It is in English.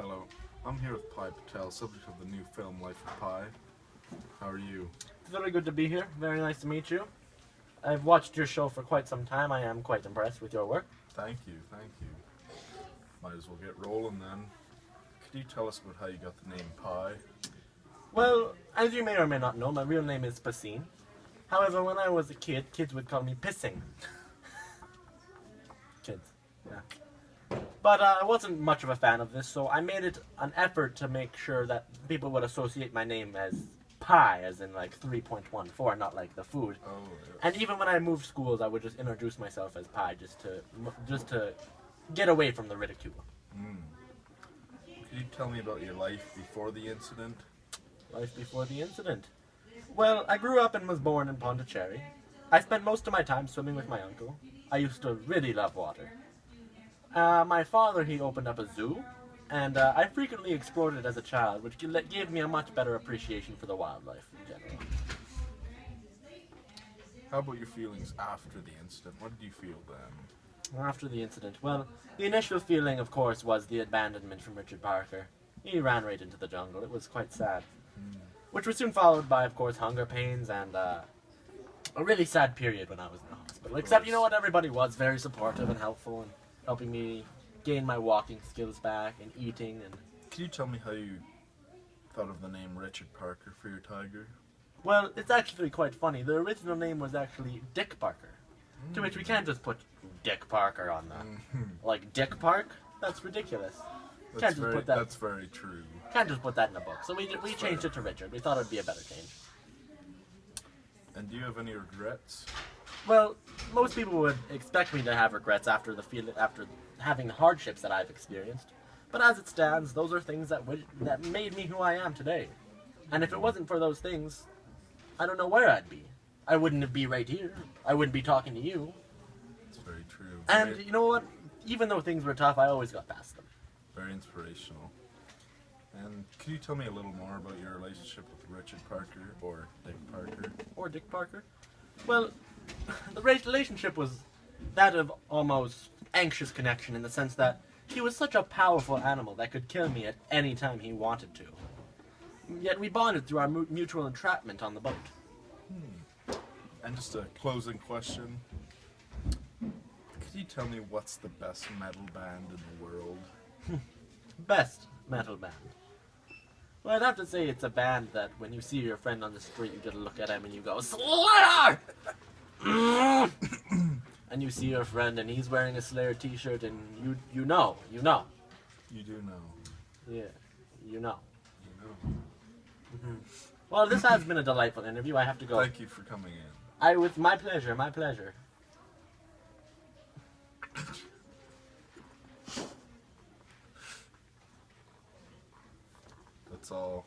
Hello, I'm here with Pi Patel, subject of the new film Life of Pi. How are you? It's very good to be here. Very nice to meet you. I've watched your show for quite some time. I am quite impressed with your work. Thank you, thank you. Might as well get rolling then. Could you tell us about how you got the name Pi? Well, as you may or may not know, my real name is Pacine. However, when I was a kid, kids would call me Pissing. Kids, yeah. But I wasn't much of a fan of this, so I made it an effort to make sure that people would associate my name as Pi, as in like 3.14, not like the food. Oh, yes. And even when I moved schools, I would just introduce myself as Pi, just to get away from the ridicule. Could you tell me about your life before the incident? Life before the incident. Well, I grew up and was born in Pondicherry. I spent most of my time swimming with my uncle. I used to really love water. My father, he opened up a zoo, and I frequently explored it as a child, which gave me a much better appreciation for the wildlife in general. How about your feelings after the incident? What did you feel then? After the incident, well, the initial feeling, of course, was the abandonment from Richard Parker. He ran right into the jungle. It was quite sad. Which was soon followed by, of course, hunger pains and a really sad period when I was in the hospital. Except, you know what, everybody was very supportive and helpful and helping me gain my walking skills back and eating. And Can you tell me how you thought of the name Richard Parker for your tiger? well, it's actually quite funny. The original name was actually Dick Parker. To which we can't just put Dick Parker on the... Like, Dick Park? That's ridiculous. Can't just put that... That's very true. Can't just put that in a book. So we changed it to Richard. We thought it would be a better change. And do you have any regrets? Well, most people would expect me to have regrets after having the hardships that I've experienced. But as it stands, those are things that made me who I am today. And if it wasn't for those things, I don't know where I'd be. I wouldn't be right here. I wouldn't be talking to you. It's very true. And you know what? Even though things were tough, I always got past them. Very inspirational. And can you tell me a little more about your relationship with Richard Parker or Dick Parker? Or Dick Parker? Well, the relationship was that of almost anxious connection in the sense that he was such a powerful animal that could kill me at any time he wanted to. Yet we bonded through our mutual entrapment on the boat. And just a closing question. Could you tell me what's the best metal band in the world? Best metal band. Well, I'd have to say it's a band that when you see your friend on the street, you just look at him and you go, Slayer! And you see your friend and he's wearing a Slayer t-shirt and you know. You do know. Yeah, you know. You know. Well, this has been a delightful interview. I have to go. Thank you for coming in. With my pleasure, my pleasure. That's all.